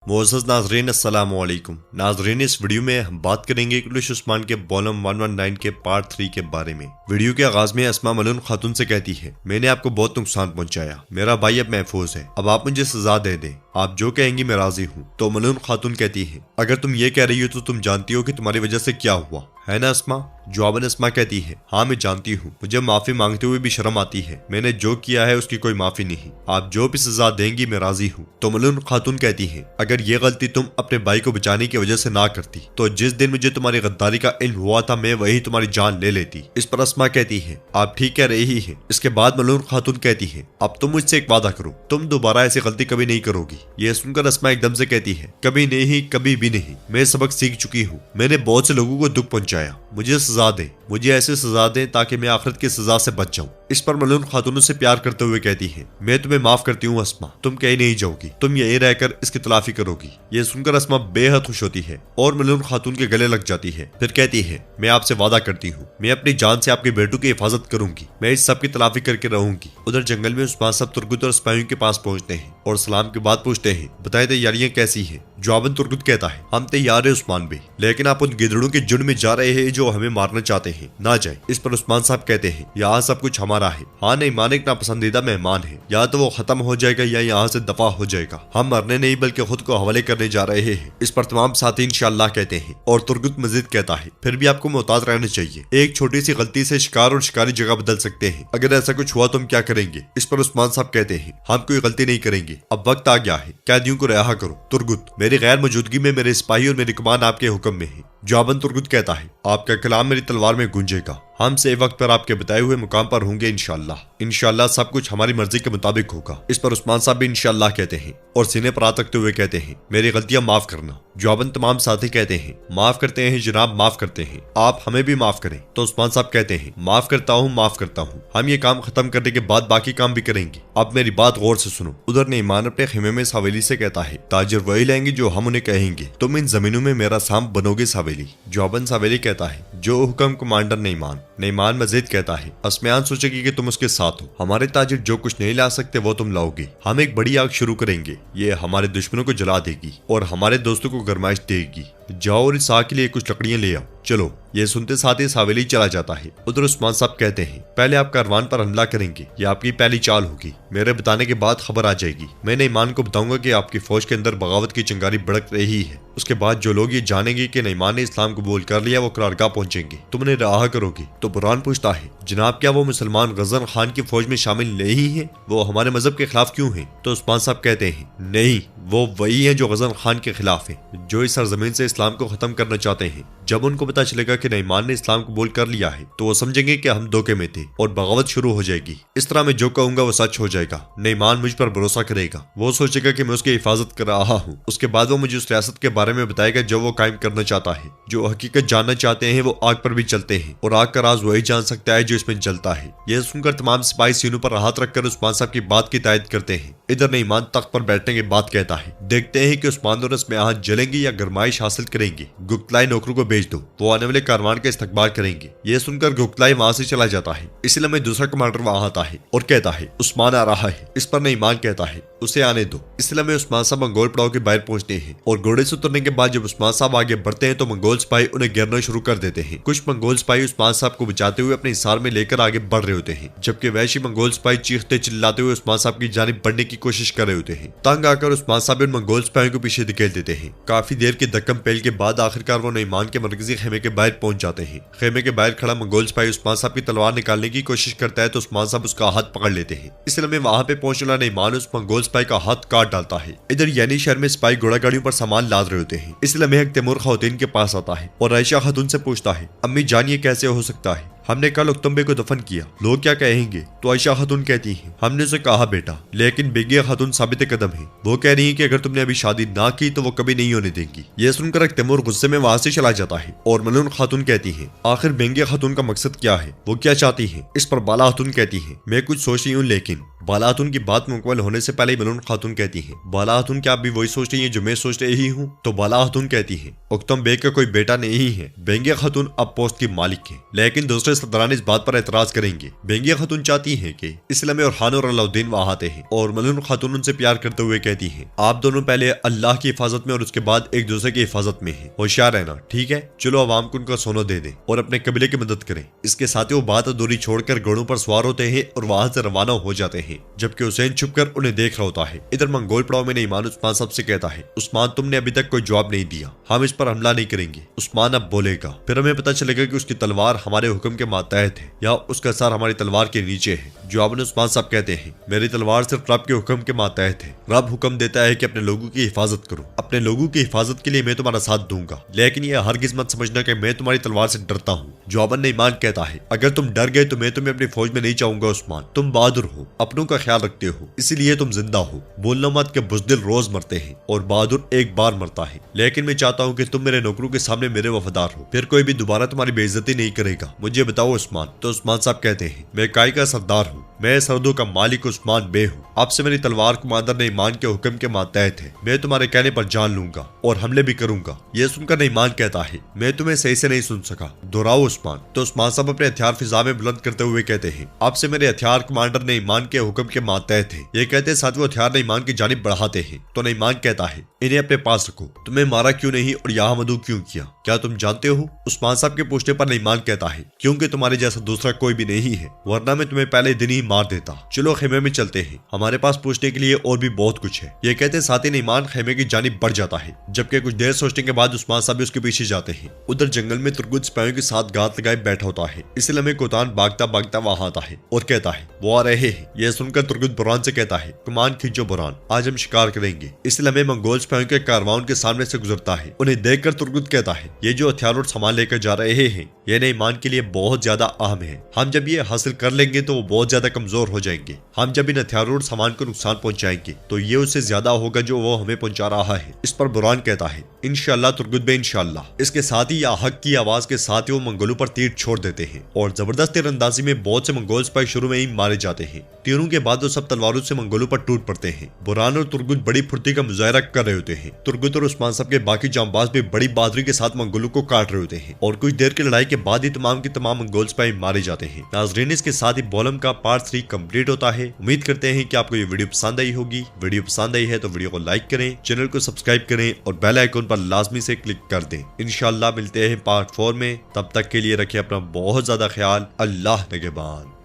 मोअज़्ज़ज़ नाज़रीन अस्सलामु अलैकुम। नाज़रीन, इस वीडियो में हम बात करेंगे इंग्लिश उस्मान के वॉल्यूम 119 के पार्ट 3 के बारे में। वीडियो के आगाज में अस्मा मलून खातून से कहती है, मैंने आपको बहुत नुकसान पहुंचाया, मेरा भाई अब महफूज है, अब आप मुझे सजा दे दें, आप जो कहेंगी मैं राजी हूँ। तो मलून खातून कहती है, अगर तुम ये कह रही हो तो तुम जानती हो कि तुम्हारी वजह से क्या हुआ, है ना अस्मा? जवाबन अस्मा कहती है, हाँ मैं जानती हूँ, मुझे माफी मांगते हुए भी शर्म आती है, मैंने जो किया है उसकी कोई माफी नहीं, आप जो भी सजा देंगी मैं राजी हूँ। तो मलून खातून कहती है, अगर ये गलती तुम अपने भाई को बचाने की वजह से ना करती तो जिस दिन मुझे तुम्हारी गद्दारी का इल्म हुआ था मैं वही तुम्हारी जान ले लेती। इस पर अस्मा कहती है, आप ठीक कह रही है। इसके बाद मलून खातून कहती है, अब तुम मुझसे एक वादा करो, तुम दोबारा ऐसी गलती कभी नहीं करोगी। ये सुनकर अस्मा एकदम से कहती है, कभी नहीं, कभी भी नहीं, मैं सबक सीख चुकी हूँ, मैंने बहुत से लोगों को दुख पहुंचाया, मुझे सजा दे, मुझे ऐसे सजा दे ताकि मैं आखिरत की सजा से बच जाऊं। इस पर मलून खातून से प्यार करते हुए कहती है, मैं तुम्हें माफ करती हूँ अस्मा, तुम कहीं नहीं जाओगी, तुम यही रहकर इसकी तलाफी करोगी। ये सुनकर अस्मा बेहद खुश होती है और मलून खातून के गले लग जाती है। फिर कहती है, मैं आपसे वादा करती हूँ, मैं अपनी जान से आपके बेटों की हिफाजत करूंगी, मैं इस सब की तलाफी करके रहूंगी। उधर जंगल में उस्मान साहब तुर्गुत और सिपाहियों के पास पहुंचते हैं और सलाम के बाद पूछते हैं, बताए तैयारियां कैसी है? जवाबन तुर्गुत कहता है, हम तैयार है उस्मान भाई, लेकिन आप उन गिदड़ों के झुंड में जा रहे हैं जो हमें मारना चाहते हैं, ना जाए। इस पर उस्मान साहब कहते हैं, यहाँ सब कुछ हमारा है, हाँ नहीं मानिक ना पसंदीदा मेहमान है, या तो वो खत्म हो जाएगा या यहाँ से दफा हो जाएगा, हम मरने नहीं बल्कि खुद को हवाले करने जा रहे हैं। इस पर तमाम साथी इंशाअल्लाह कहते हैं और तुर्गुत मजीद कहता है, फिर भी आपको मोहतात रहना चाहिए, एक छोटी सी गलती से शिकार और शिकारी जगह बदल सकते हैं, अगर ऐसा कुछ हुआ तो हम क्या करेंगे? इस पर उस्मान साहब कहते हैं, हम कोई गलती नहीं करेंगे, अब वक्त आ गया है, कैदियों को रिहा करो। तुर्गुत, मेरी गैर मौजूदगी में मेरे सिपाही और मेरी कमान आपके हुक्म में है। जवाबन तुर्गुत कहता है, आपका कलाम मेरी तलवार में गूंजेगा, हम सही वक्त पर आपके बताए हुए मुकाम पर होंगे इंशाअल्लाह, इंशाअल्लाह सब कुछ हमारी मर्जी के मुताबिक होगा। इस पर उस्मान साहब भी इंशाअल्लाह कहते हैं और सीने पर हाथ रखते हुए कहते हैं, मेरी गलतियां माफ करना। जवाबन तमाम साथी कहते हैं, माफ करते हैं जनाब, माफ करते हैं, आप हमें भी माफ करें। तो उस्मान साहब कहते हैं, माफ करता हूँ, माफ करता हूँ, हम ये काम खत्म करने के बाद बाकी काम भी करेंगे, आप मेरी बात गौर से सुनो। उधर नईमान अपने खेमे में सावेली से कहता है, ताजिर वही लेंगे जो हम उन्हें कहेंगे, तुम इन जमीनों में मेरा सांप बनोगे सावेली। जवाबन सावेली कहता है, जो हुक्म कमांडर नईमान। नईमान मजीद कहता है, अस्मियान सोचेगी कि तुम उसके साथ हो, हमारे ताजिर जो कुछ नहीं ला सकते वो तुम लाओगे, हम एक बड़ी आग शुरू करेंगे, ये हमारे दुश्मनों को जला देगी और हमारे दोस्तों को गरमाइश देगी, जाओ और इस आग के लिए कुछ लकड़ियां ले आओ, चलो। ये सुनते साथ ही सावेली चला जाता है। उधर उस्मान साहब कहते हैं, पहले आप कारवान पर हमला करेंगे, ये आपकी पहली चाल होगी, मेरे बताने के बाद खबर आ जाएगी, मैं नईमान को बताऊंगा कि आपकी फौज के अंदर बगावत की चिंगारी भड़क रही है, उसके बाद जो लोग ये जानेंगे कि नईमान ने इस्लाम कबूल कर लिया वो करारगाह पहुंचेंगे, तुम उन्हें रहा करोगे। तो बुरहान पूछता है, जनाब क्या वो मुसलमान गजन खान की फौज में शामिल नहीं है, वो हमारे मजहब के खिलाफ क्यों है? तो उस्मान साहब कहते हैं, नहीं, वो वही है जो गजन खान के खिलाफ है, जो इस सरजमीन से इस्लाम को खत्म करना चाहते हैं। जब उनको पता चलेगा कि नईमान ने इस्लाम कबूल कर लिया है तो वो समझेंगे कि हम धोखे में थे और बगावत शुरू हो जाएगी। इस तरह मैं जो कहूंगा वो सच हो जाएगा, नईमान मुझ पर भरोसा करेगा, वो सोचेगा कि मैं उसकी हिफाजत कर रहा हूँ, उसके बाद वो मुझे उस रियासत के बारे में बताएगा जो वो कायम करना चाहता है। जो हकीकत जानना चाहते हैं वो आग पर भी चलते हैं और आग का राज वही जान सकता है जो इसमें जलता है। यह सुनकर तमाम सिपाही सीनों पर हाथ रखकर उस्मान साहब की बात की तायद करते हैं। इधर नईमान तख्त पर बैठने के बाद कहता है, देखते हैं कि उस्मान और इसमें जलेंगे या गरमाइश हासिल करेंगे, गुप्तलाई नौकरों को भेज दो, वो आने वाले कारवान का इस्तकबाल करेंगे। यह सुनकर गुप्तलाई वहां से चला जाता है। इसलिए में दूसरा कमांडर वहां आता है और कहता है, उस्मान आ रहा है। इस पर नईमान कहता है, उसे आने दो। इसलिए में उस्मान साहब मंगोल पड़ाव के बाहर पहुंचते हैं और घोड़े से उतरने के बाद जब उस्मान साहब आगे बढ़ते हैं तो मंगोल सिपाही उन्हें घेरना शुरू कर देते हैं। कुछ मंगोल सिपाही उस्मान साहब को बचाते हुए अपने हिसार में लेकर आगे बढ़ रहे होते हैं, जबकि वैशी मंगोल सिपाही चीखते चिल्लाते हुए उस्मान साहब की जानिब बढ़ने की कोशिश कर रहे होते हैं। तंग आकर उस्मान साहब उन मंगोल सिपाहियों को पीछे धकेल देते हैं। काफी देर के धक्कम पेल के बाद आखिरकार वो नईमान के मरकजी खेमे के बाहर पहुंच जाते हैं। खेमे के बाहर खड़ा मंगोल सिपाही उस्मान साहब की तलवार निकालने की कोशिश करता है तो उस्मान साहब उसका हाथ पकड़ लेते हैं। इसलिए में वहां पे पहुंचने वाला नईमान उस मंगोल सिपाही का हाथ काट डालता है। इधर यानी शहर में सिपाही घोड़ा गाड़ियों पर सामान लाद रहे होते हैं। इसलिए में तैमूर खातून के पास आता है और आयशा खातून से पूछता है, अम्मी जान ये कैसे हो सकता है, हमने कल उक्तुम्बे को दफन किया, लोग क्या कहेंगे? तो आयशा खातून कहती है, हमने उसे कहा बेटा, लेकिन बेगिया खातून साबित कदम है, वो कह रही है कि अगर तुमने अभी शादी ना की तो वो कभी नहीं होने देंगी। यह सुनकर तैमूर गुस्से में वहां से चला जाता है और मलून खातून कहती है, आखिर बेगिया खातून का मकसद क्या है, वो क्या चाहती है? इस पर बाला खातून कहती है, मैं कुछ सोच रही हूँ लेकिन बाला खातून की बात मुकम्मल होने से पहले मलून खातून कहती है, बाला खातून क्या आप भी वही सोच रही हैं जो मैं सोच रही हूँ? तो बाला खातून कहती है, उक्तम बेग का कोई बेटा नहीं है। बेंगिया खातून अब पोस्ट की मालिक है, लेकिन दूसरे सरदारान इस बात पर एतराज करेंगे। बेंगिया खातून चाहती है कि इस्लामी और खान और अलाउद्दीन वहां आते हैं और मलून खातून उनसे प्यार करते हुए कहती है, आप दोनों पहले अल्लाह की हिफाजत में और उसके बाद एक दूसरे की हिफाजत में है। होशियार रहना, ठीक है? चलो अवाम को उनका सोना दे दें और अपने कबीले की मदद करें। इसके साथ ही वो बात दूरी छोड़कर घोड़ों पर सवार होते हैं और वहां से रवाना हो जाते हैं, जबकि हुसैन छुपकर उन्हें देख रहा होता है। इधर मंगोल पड़ाव में ईमान उस्मान साहब से कहता है, उस्मान तुमने अभी तक कोई जवाब नहीं दिया, हम इस पर हमला नहीं करेंगे। उस्मान अब बोलेगा, फिर हमें पता चलेगा कि उसकी तलवार हमारे हुक्म के मातहत है या उसका सर हमारी तलवार के नीचे है। जवाब में उस्मान साहब कहते हैं, मेरी तलवार सिर्फ रब के हुक्म के मातहत है। रब हुक्म देता है कि अपने लोगों की हिफाजत करो, अपने लोगों की हिफाजत के लिए मैं तुम्हारा साथ दूंगा, लेकिन यह हरगिज मत समझना कि मैं तुम्हारी तलवार से डरता हूँ। जवाबन ने ईमान कहता है, अगर तुम डर गए तो मैं तुम्हें अपनी फौज में नहीं चाहूंगा उस्मान, तुम बहादुर हो, अपनों का ख्याल रखते हो, इसीलिए तुम जिंदा हो। बोलना मत के बुज़दिल रोज मरते हैं और बहादुर एक बार मरता है, लेकिन मैं चाहता हूँ कि तुम मेरे नौकरों के सामने मेरे वफादार हो, फिर कोई भी दोबारा तुम्हारी बेइज्जती नहीं करेगा। मुझे बताओ उस्मान। तो उस्मान साहब कहते हैं, मैं काई का सरदार हूँ, मैं सरहदों का मालिक उस्मान बे हूँ। आपसे मेरी तलवार कमांडर ने ईमान के हुक्म के मातहत है, मैं तुम्हारे कहने पर जान लूंगा और हमले भी करूंगा। यह सुनकर ईमान कहता है, मैं तुम्हें सही से नहीं सुन सका, दोहराओ उस्मान। तो उस्मान साहब अपने हथियार फिजा में बुलंद करते हुए कहते हैं, आपसे मेरे हथियार कमांडर ने ईमान के हुक्म के मातहत है। ये कहते साथ वो हथियार ने ईमान की जानिब बढ़ाते हैं। तो ईमान कहता है, इन्हें अपने पास रखो, तुम्हें मारा क्यों नहीं और यहाँ मदू क्यों किया, क्या तुम जानते हो? उस्मान साहब के पूछने पर ईमान कहता है, क्योंकि तुम्हारे जैसा दूसरा कोई भी नहीं है, वरना मैं तुम्हें पहले दिन ही मार देता। चलो खेमे में चलते हैं, हमारे पास पूछने के लिए और भी बहुत कुछ है। ये कहते साथ ही ईमान खेमे की जानिब बढ़ जाता है, जबकि कुछ देर सोचने के बाद उस्मान साहब भी उसके पीछे जाते हैं। उधर जंगल में तुर्गुत सिपाहियों के साथ गात लगाए बैठा होता है। इस लम्हे कोतान भागता भागता वहां आता है और कहता है, वो आ रहे हैं। यह सुनकर तुर्गुत बुरान से कहता है, कमान खींचो बुरान, आज हम शिकार करेंगे। इस लम्हे मंगोल सिपाहियों के कारवान के सामने से गुजरता है। उन्हें देखकर तुर्गुत कहता है, ये जो हथियार और सामान लेकर जा रहे हैं ये ईमान के लिए बहुत ज्यादा अहम है। हम जब ये हासिल कर लेंगे तो वो बहुत ज्यादा कमजोर हो जाएंगे। हम जब इन हथियारों और सामान को नुकसान पहुंचाएंगे तो ये उससे ज्यादा होगा जो वो हमें पहुंचा रहा है। इस पर बुरान कहता है, इंशाअल्लाह तुर्गुत बे इंशाअल्लाह। इसके साथ ही या हक की आवाज के साथ ही वो मंगोलों पर तीर छोड़ देते हैं और जबरदस्त तीरंदाजी में बहुत से मंगोल सिपाही शुरू में ही मारे जाते हैं। तीरों के बाद वो सब तलवारों से मंगोलों पर टूट पड़ते हैं। बुरान और तुर्गुत बड़ी फुर्ती का मुजाहरा कर रहे होते हैं। तुर्गुत और उस्मान साहब के बाकी जांबाज भी बड़ी बहादुरी के साथ मंगोलों को काट रहे होते हैं और कुछ देर की लड़ाई के बाद ही तमाम की तमाम मंगोल सिपाही मारे जाते हैं। नाज़रीन, इसके साथ ही बॉलम का पार्ट 3 कंप्लीट होता है। उम्मीद करते हैं कि आपको ये वीडियो पसंद आई होगी। वीडियो पसंद आई है तो वीडियो को लाइक करें, चैनल को सब्सक्राइब करें और बेल आइकन पर लाजमी से क्लिक कर दें। इंशाअल्लाह मिलते हैं पार्ट 4 में। तब तक के लिए रखें अपना बहुत ज्यादा ख्याल। अल्लाह निगहबान।